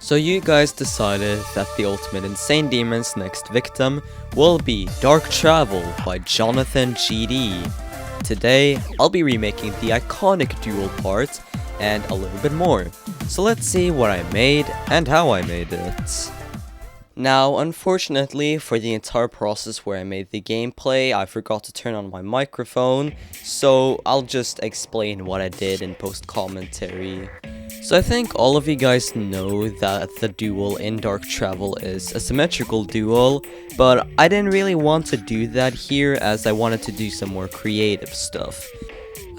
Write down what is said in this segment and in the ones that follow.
So you guys decided that the ultimate Insane Demon's next victim will be Dark Travel by Jonathan GD. Today, I'll be remaking the iconic duel part and a little bit more. So let's see what I made and how I made it. Now, unfortunately, for the entire process where I made the gameplay, I forgot to turn on my microphone, so I'll just explain what I did in post-commentary. So I think all of you guys know that the duel in Dark Travel is a symmetrical duel, but I didn't really want to do that here as I wanted to do some more creative stuff.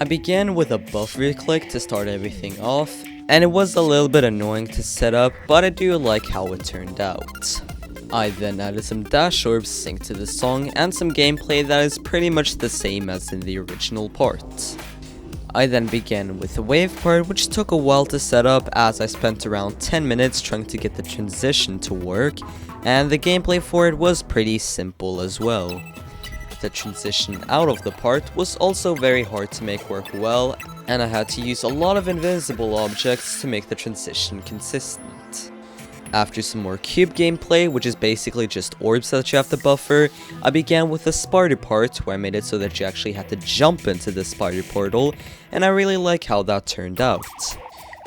I began with a buffer click to start everything off, and it was a little bit annoying to set up, but I do like how it turned out. I then added some dash orbs synced to the song and some gameplay that is pretty much the same as in the original part. I then began with the wave part, which took a while to set up as I spent around 10 minutes trying to get the transition to work, and the gameplay for it was pretty simple as well. The transition out of the part was also very hard to make work well, and I had to use a lot of invisible objects to make the transition consistent. After some more cube gameplay, which is basically just orbs that you have to buffer, I began with the spider part, where I made it so that you actually had to jump into the spider portal, and I really like how that turned out.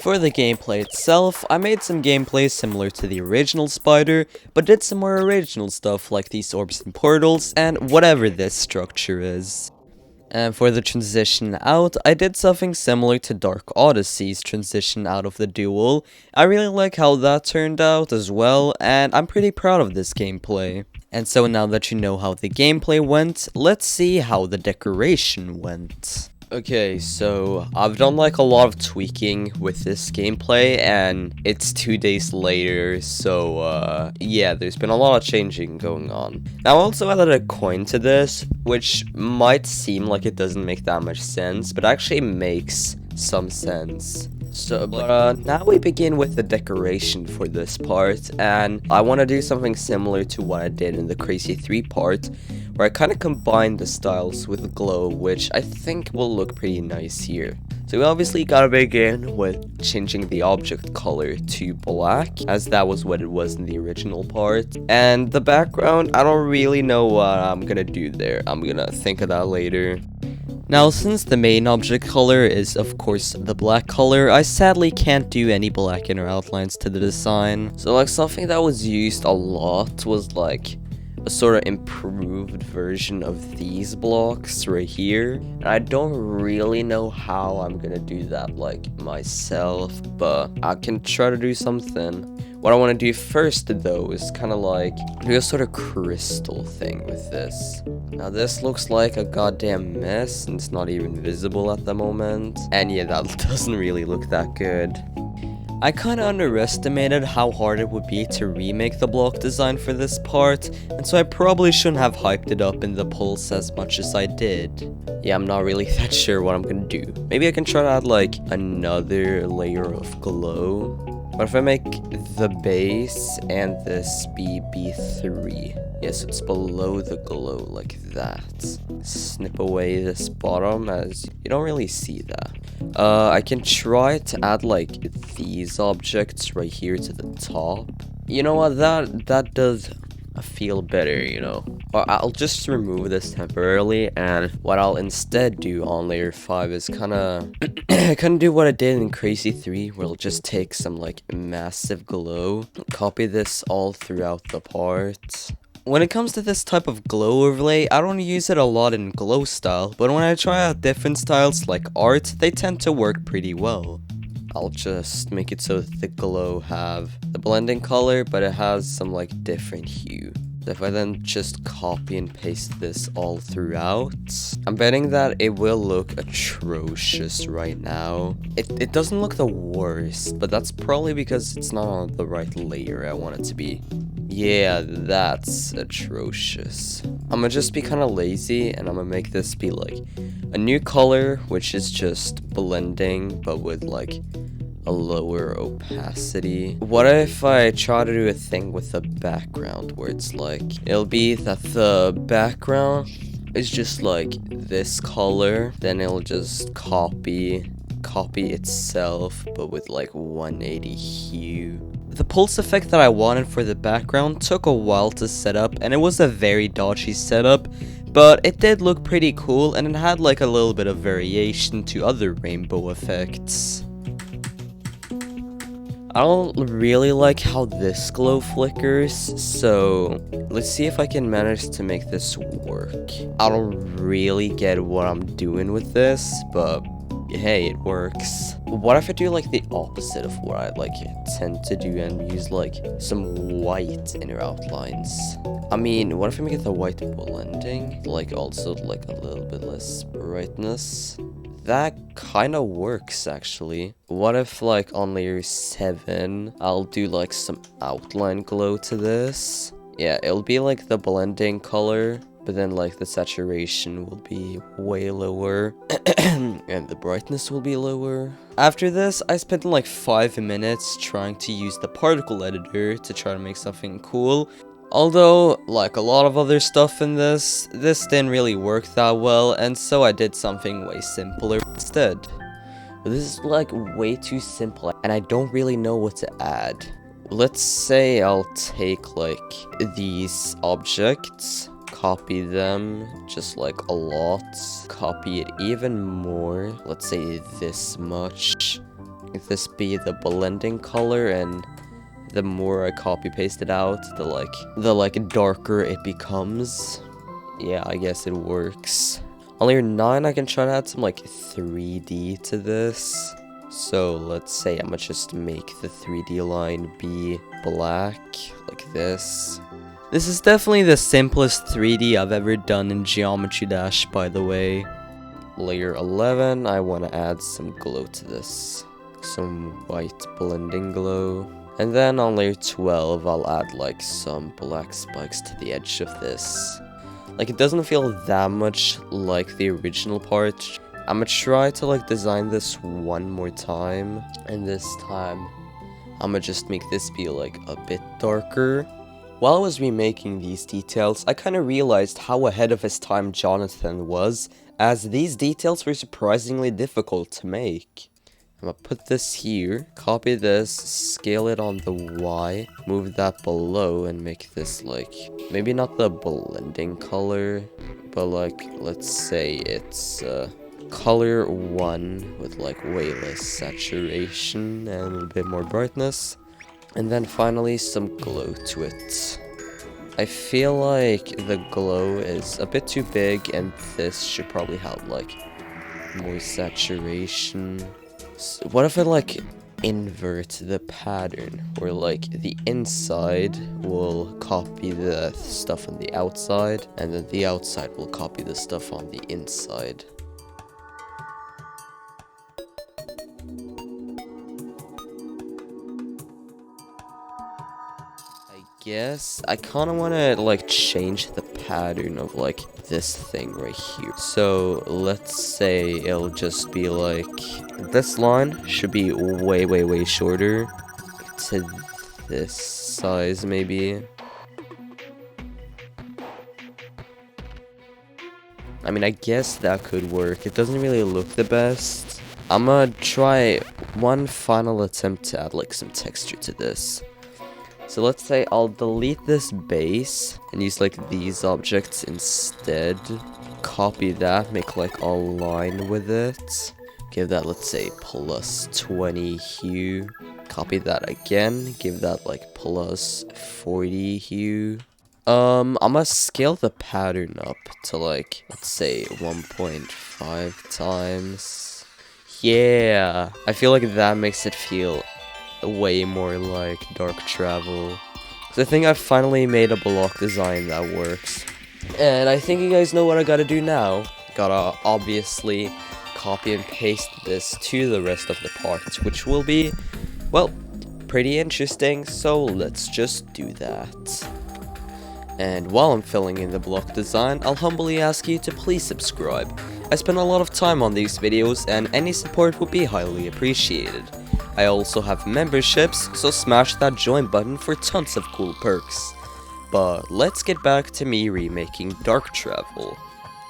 For the gameplay itself, I made some gameplay similar to the original spider, but did some more original stuff like these orbs and portals, and whatever this structure is. And for the transition out, I did something similar to Dark Odyssey's transition out of the duel. I really like how that turned out as well, and I'm pretty proud of this gameplay. And so now that you know how the gameplay went, let's see how the decoration went. Okay, so I've done like a lot of tweaking with this gameplay, and it's 2 days later, so yeah, there's been a lot of changing going on. Now, I also added a coin to this, which might seem like it doesn't make that much sense, but actually makes some sense. So, now we begin with the decoration for this part, and I want to do something similar to what I did in the Crazy 3 part, where I kind of combined the styles with glow, which I think will look pretty nice here. So we obviously gotta begin with changing the object color to black, as that was what it was in the original part. And the background, I don't really know what I'm gonna do there. I'm gonna think of that later. Now, since the main object color is of course the black color, I sadly can't do any black inner outlines to the design. So like something that was used a lot was like a sort of improved version of these blocks right here. And I don't really know how I'm gonna do that like myself, but I can try to do something. What I want to do first though is kind of like do a sort of crystal thing with this. Now this looks like a goddamn mess and it's not even visible at the moment. And yeah, that doesn't really look that good. I kinda underestimated how hard it would be to remake the block design for this part, and so I probably shouldn't have hyped it up in the pulse as much as I did. Yeah, I'm not really that sure what I'm gonna do. Maybe I can try to add like another layer of glow. What if I make the base and this be B3? Yes, it's below the glow like that. Snip away this bottom as you don't really see that. I can try to add like these objects right here to the top. You know what, that does feel better, you know. Or I'll just remove this temporarily, and what I'll instead do on layer 5 is kinda do what I did in Crazy 3, where I'll just take some like massive glow, copy this all throughout the part. When it comes to this type of glow overlay, I don't use it a lot in glow style, but when I try out different styles like art, they tend to work pretty well. I'll just make it so that the glow have the blending color, but it has some like different hue. If I then just copy and paste this all throughout, I'm betting that it will look atrocious right now. It doesn't look the worst, but that's probably because it's not on the right layer I want it to be. Yeah, that's atrocious. I'm gonna just be kind of lazy, and I'm gonna make this be like a new color, which is just blending, but with like a lower opacity. What if I try to do a thing with the background where it's like, it'll be that the background is just like this color, then it'll just copy itself, but with like 180 hue. The pulse effect that I wanted for the background took a while to set up, and it was a very dodgy setup, but it did look pretty cool, and it had like a little bit of variation to other rainbow effects. I don't really like how this glow flickers, so let's see if I can manage to make this work. I don't really get what I'm doing with this, but hey, it works. What if I do like the opposite of what I like tend to do and use like some white inner outlines? I mean, what if I make the white blending, like also like a little bit less brightness? That kind of works actually. What if like on layer 7, I'll do like some outline glow to this? Yeah, it'll be like the blending color, but then like the saturation will be way lower and the brightness will be lower. After this, I spent like 5 minutes trying to use the particle editor to try to make something cool. Although, like a lot of other stuff in this didn't really work that well, and so I did something way simpler instead. But this is like way too simple, and I don't really know what to add. Let's say I'll take like these objects, copy them just like a lot, copy it even more, let's say this much. If this be the blending color, and the more I copy paste it out, the like darker it becomes. Yeah, I guess it works. On layer 9, I can try to add some like 3D to this. So let's say I'm gonna just make the 3D line be black, like this. This is definitely the simplest 3D I've ever done in Geometry Dash, by the way. Layer 11, I want to add some glow to this. Some white blending glow. And then on layer 12, I'll add like some black spikes to the edge of this. Like, it doesn't feel that much like the original part. I'm gonna try to like design this one more time. And this time, I'm gonna just make this be like a bit darker. While I was remaking these details, I kind of realized how ahead of his time Jonathan was, as these details were surprisingly difficult to make. I'm gonna put this here, copy this, scale it on the Y, move that below, and make this like, maybe not the blending color, but like, let's say it's color 1 with like way less saturation and a bit more brightness. And then finally some glow to it. I feel like the glow is a bit too big, and this should probably have like more saturation. So what if I like invert the pattern, where like the inside will copy the stuff on the outside, and then the outside will copy the stuff on the inside? Guess I kind of want to like change the pattern of like this thing right here. So let's say it'll just be like, this line should be way shorter to this size maybe. I mean, I guess that could work. It doesn't really look the best. I'm gonna try one final attempt to add like some texture to this. So let's say I'll delete this base and use like these objects instead. Copy that, make like a line with it. Give that, let's say, plus 20 hue. Copy that again, give that like plus 40 hue. I'm gonna scale the pattern up to like, let's say 1.5 times. Yeah, I feel like that makes it feel way more like Dark Travel. So I think I've finally made a block design that works. And I think you guys know what I gotta do now. Gotta obviously copy and paste this to the rest of the parts, which will be, well, pretty interesting, so let's just do that. And while I'm filling in the block design, I'll humbly ask you to please subscribe. I spend a lot of time on these videos, and any support would be highly appreciated. I also have memberships, so smash that join button for tons of cool perks. But let's get back to me remaking Dark Travel.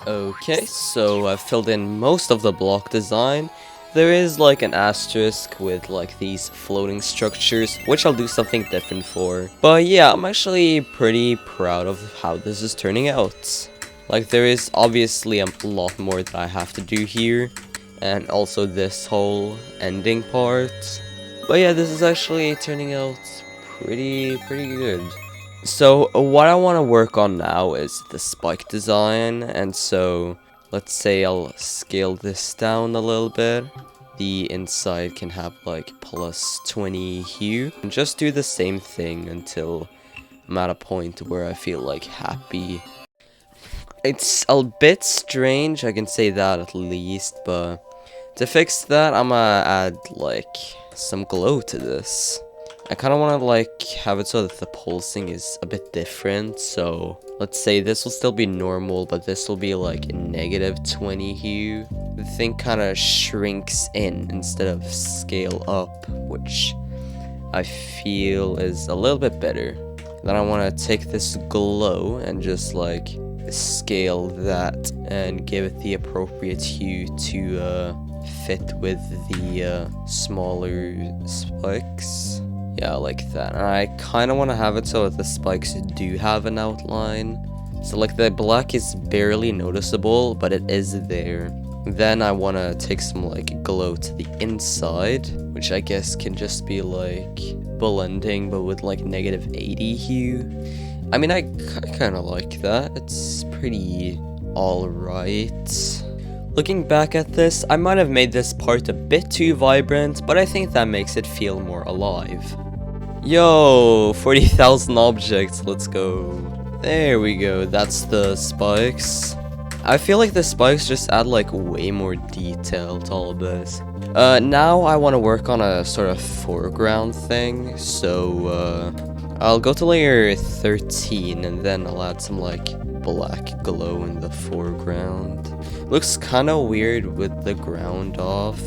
Okay, so I've filled in most of the block design, There is like an asterisk with like these floating structures, which I'll do something different for. But yeah, I'm actually pretty proud of how this is turning out. Like, there is obviously a lot more that I have to do here, and also this whole ending part. But yeah, this is actually turning out pretty good. So what I want to work on now is the spike design, and so let's say I'll scale this down a little bit. The inside can have like plus 20 hue, and just do the same thing until I'm at a point where I feel like happy. It's a bit strange, I can say that at least, but to fix that, I'm gonna add like some glow to this. I kind of want to like have it so that the pulsing is a bit different. So let's say this will still be normal, but this will be like negative 20 hue. The thing kind of shrinks in instead of scale up, which I feel is a little bit better. Then I want to take this glow and just like scale that and give it the appropriate hue to fit with the smaller spikes. Yeah, like that. And I kind of want to have it so that the spikes do have an outline. So like the black is barely noticeable, but it is there. Then I want to take some like glow to the inside, which I guess can just be like blending, but with like negative 80 hue. I mean, I kind of like that. It's pretty alright. Looking back at this, I might have made this part a bit too vibrant, but I think that makes it feel more alive. Yo, 40,000 objects, let's go. There we go, that's the spikes. I feel like the spikes just add like way more detail to all of this. Now I want to work on a sort of foreground thing, so I'll go to layer 13 and then I'll add some like black glow in the foreground. Looks kind of weird with the ground off.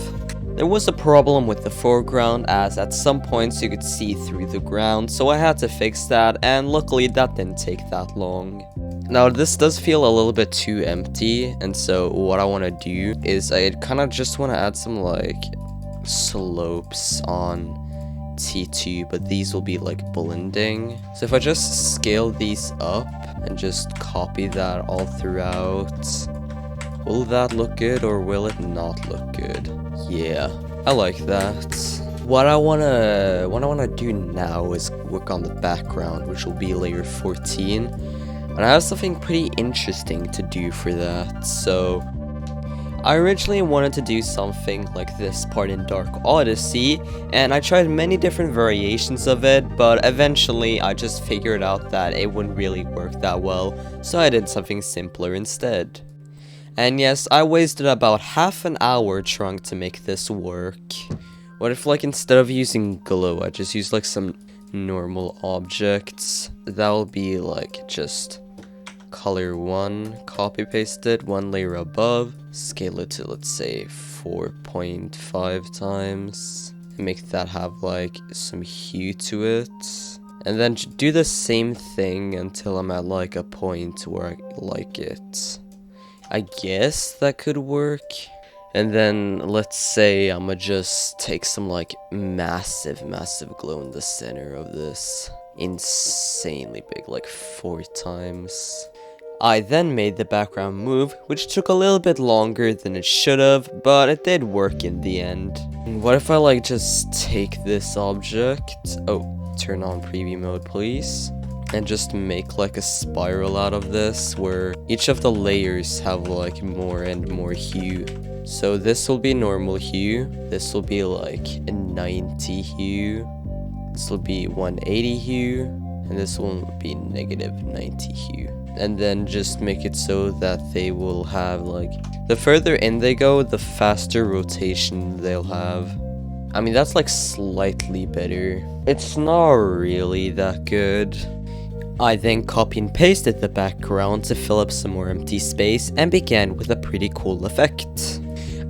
There was a problem with the foreground, as at some points you could see through the ground, so I had to fix that, and luckily that didn't take that long. Now this does feel a little bit too empty, and so what I want to do is I kind of just want to add some like slopes on T2, but these will be like blending. So if I just scale these up and just copy that all throughout, will that look good or will it not look good? Yeah, I like that. What I wanna do now is work on the background, which will be layer 14. And I have something pretty interesting to do for that. So I originally wanted to do something like this part in Dark Odyssey, and I tried many different variations of it, but eventually I just figured out that it wouldn't really work that well, so I did something simpler instead. And yes, I wasted about half an hour trying to make this work. What if like instead of using glow, I just use like some normal objects? That will be like just color 1, copy paste it 1 layer above, scale it to let's say 4.5 times, and make that have like some hue to it. And then do the same thing until I'm at like a point where I like it. I guess that could work. And then let's say I'ma just take some like massive glow in the center of this. Insanely big, like 4 times. I then made the background move, which took a little bit longer than it should have, but it did work in the end. And what if I like just take this object, turn on preview mode please, and just make like a spiral out of this where each of the layers have like more and more hue. So this will be normal hue, this will be like a 90 hue, this will be 180 hue, and this will be negative 90 hue. And then just make it so that they will have like, the further in they go, the faster rotation they'll have. I mean, that's like slightly better. It's not really that good. I then copy and pasted the background to fill up some more empty space and began with a pretty cool effect.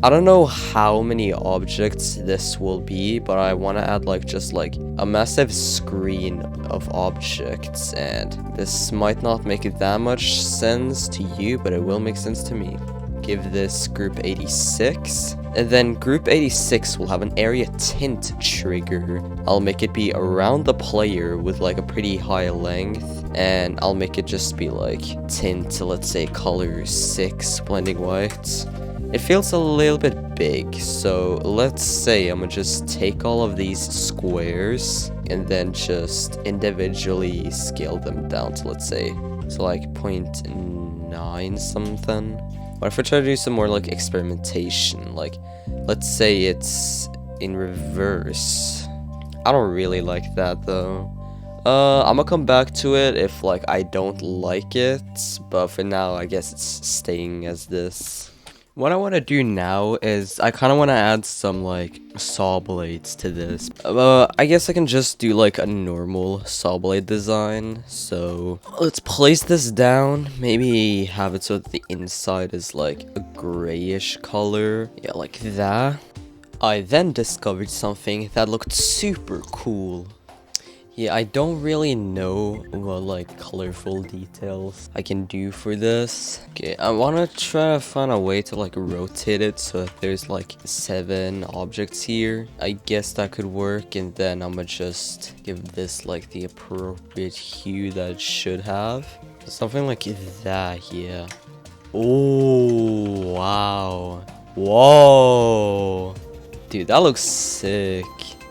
I don't know how many objects this will be, but I want to add like just like a massive screen of objects, and this might not make it that much sense to you, but it will make sense to me. give this group 86. And then group 86 will have an area tint trigger. I'll make it be around the player with like a pretty high length. And I'll make it just be like tint, let's say color 6, blending white. It feels a little bit big, so let's say I'm gonna just take all of these squares and then just individually scale them down to, let's say, so like 0.9 something. What if I try to do some more like experimentation? Like, let's say it's in reverse. I don't really like that though. I'm gonna come back to it if like I don't like it, but for now I guess it's staying as this. What I want to do now is I kind of want to add some like saw blades to this. I guess I can just do like a normal saw blade design. So let's place this down. Maybe have it so that the inside is like a grayish color. Yeah, like that. I then discovered something that looked super cool. Yeah, I don't really know what like colorful details I can do for this. Okay, I want to try to find a way to like rotate it so that there's like 7 objects here. I guess that could work, and then I'm gonna just give this like the appropriate hue that it should have. Something like that, yeah. Oh, wow. Whoa. Dude, that looks sick.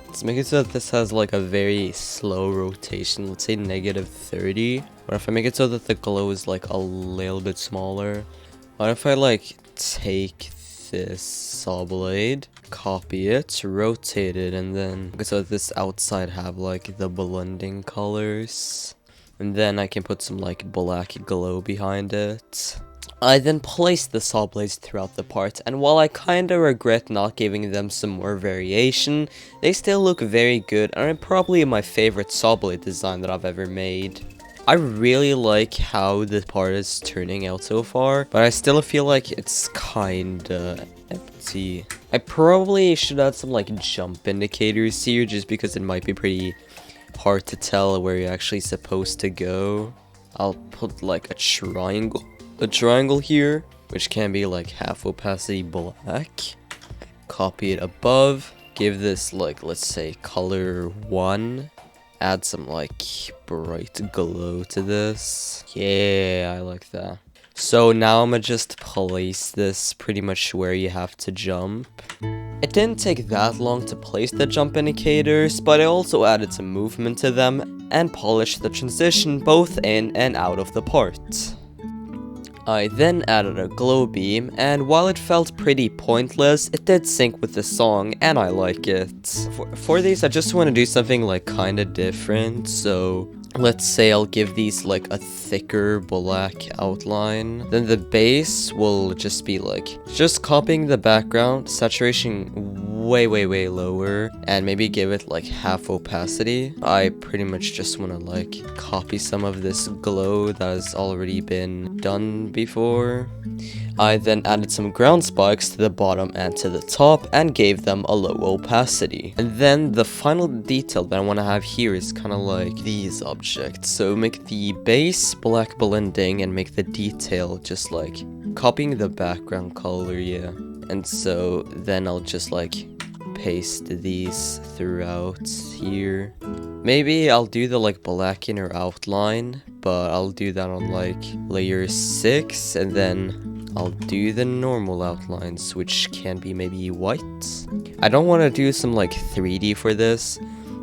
Let's make it so that this has like a very slow rotation, let's say -30. Or if I make it so that the glow is like a little bit smaller. What if I like take this saw blade, copy it, rotate it, and then make it so that this outside have like the blending colors. And then I can put some like black glow behind it. I then placed the saw blades throughout the part, and while I kinda regret not giving them some more variation, they still look very good and are probably my favorite saw blade design that I've ever made. I really like how the part is turning out so far, but I still feel like it's kinda empty. I probably should add some like jump indicators here just because it might be pretty hard to tell where you're actually supposed to go. I'll put like a triangle here, which can be like half opacity black. Copy it above, give this like, let's say color 1, add some like bright glow to this. Yeah, I like that. So now I'm gonna just place this pretty much where you have to jump. It didn't take that long to place the jump indicators, but I also added some movement to them and polished the transition both in and out of the part. I then added a glow beam, and while it felt pretty pointless, it did sync with the song, and I like it. For these, I just want to do something like kinda different, so let's say I'll give these like a thicker black outline. Then the base will just be like, just copying the background, saturation way lower, and maybe give it like half opacity. I pretty much just want to like copy some of this glow that has already been done before. I then added some ground spikes to the bottom and to the top and gave them a low opacity. And then the final detail that I want to have here is kind of like these objects. So make the base black blending and make the detail just like copying the background color, yeah. And so then I'll just like paste these throughout here. Maybe I'll do the like black inner outline, but I'll do that on like layer 6, and then I'll do the normal outlines, which can be maybe white. I don't want to do some like 3D for this.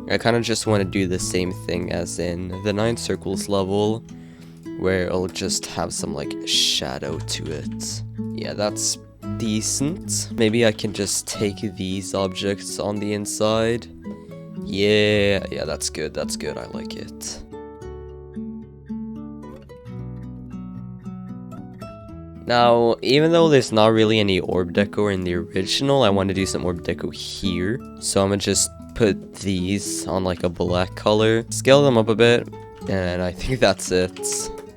I kind of just want to do the same thing as in the 9 circles level, where it'll just have some like shadow to it. Yeah, that's decent. Maybe I can just take these objects on the inside. Yeah, that's good, I like it. Now, even though there's not really any orb deco in the original, I want to do some orb deco here. So I'm gonna just put these on like a black color, scale them up a bit, and I think that's it.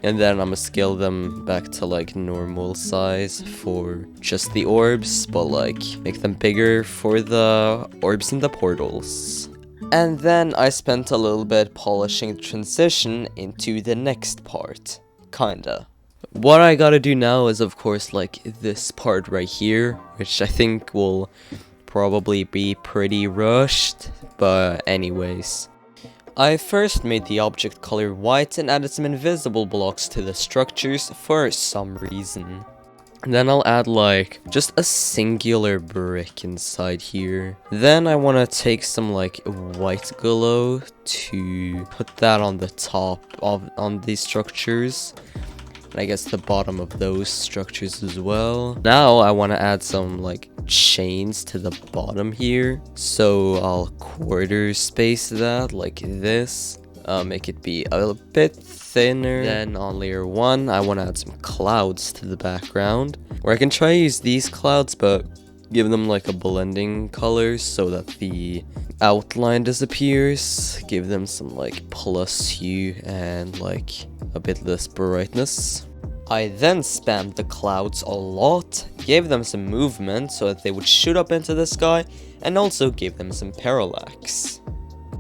And then I'm gonna scale them back to like normal size for just the orbs, but like make them bigger for the orbs in the portals. And then I spent a little bit polishing the transition into the next part. Kinda. What I gotta do now is, of course, like this part right here, which I think will probably be pretty rushed, but anyways. I first made the object color white and added some invisible blocks to the structures for some reason. And then I'll add like just a singular brick inside here. Then I want to take some like white glow to put that on the top of on these structures. And I guess the bottom of those structures as well. Now I want to add some like chains to the bottom here. So I'll quarter space that like this. Make it be a little bit thinner. Then on layer 1, I want to add some clouds to the background. Or I can try to use these clouds, but give them like a blending color so that the outline disappears. Give them some like plus hue and like a bit less brightness. I then spammed the clouds a lot, gave them some movement so that they would shoot up into the sky, and also gave them some parallax.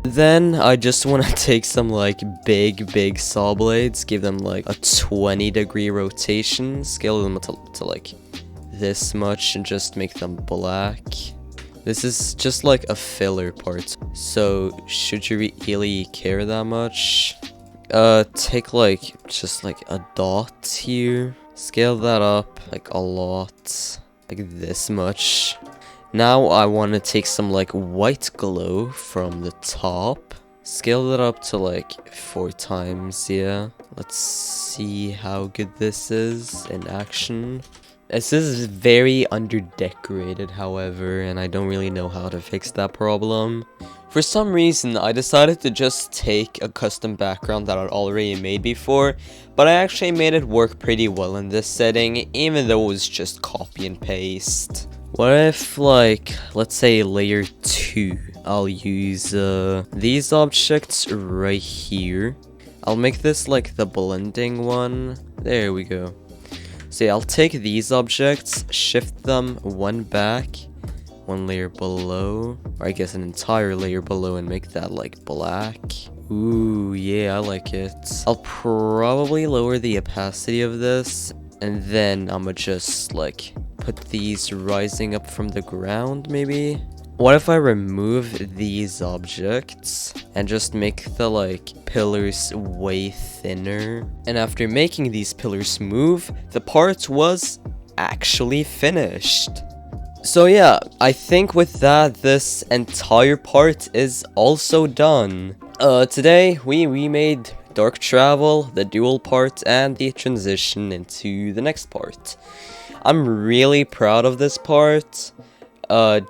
Then I just want to take some like big saw blades, give them like a 20-degree rotation, scale them to like this much and just make them black. This is just like a filler part, so should you really care that much? Take like just like a dot here, scale that up like a lot, like this much. Now I want to take some like white glow from the top, scale that up to like 4 times, yeah. Let's see how good this is in action. This is very underdecorated, however, and I don't really know how to fix that problem. For some reason, I decided to just take a custom background that I'd already made before, but I actually made it work pretty well in this setting, even though it was just copy and paste. What if, like, let's say layer 2, I'll use these objects right here. I'll make this like the blending one. There we go. So yeah, I'll take these objects, shift them 1 back, 1 layer below, or I guess an entire layer below, and make that like black. Ooh, yeah, I like it. I'll probably lower the opacity of this, and then I'ma just like put these rising up from the ground, maybe? What if I remove these objects and just make the like pillars way thinner? And after making these pillars move, the part was actually finished. So yeah, I think with that, this entire part is also done. Today we remade Dark Travel, the dual part, and the transition into the next part. I'm really proud of this part,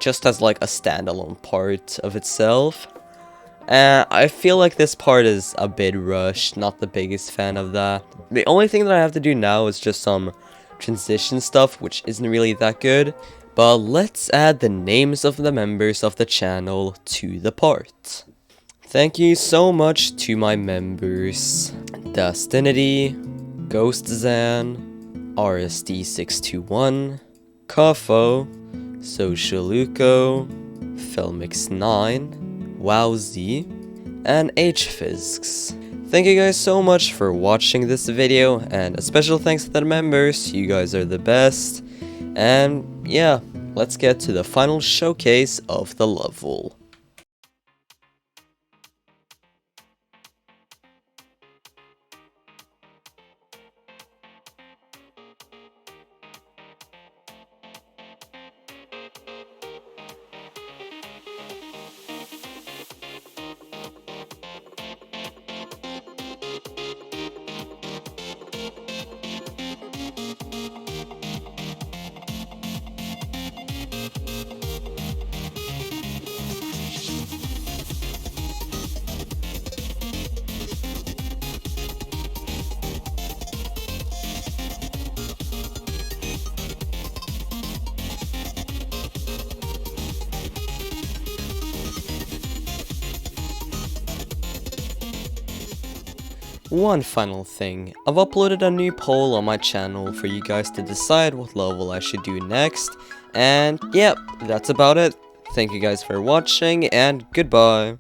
just as like a standalone part of itself. And I feel like this part is a bit rushed, not the biggest fan of that. The only thing that I have to do now is just some transition stuff, which isn't really that good. But let's add the names of the members of the channel to the part. Thank you so much to my members: Dastinity, GhostZan, RSD621, Kafo, Socialuco, Felmix9, Wowzy, and HFisks. Thank you guys so much for watching this video, and a special thanks to the members. You guys are the best. And yeah, let's get to the final showcase of the level. One final thing, I've uploaded a new poll on my channel for you guys to decide what level I should do next, and yeah, that's about it. Thank you guys for watching, and goodbye.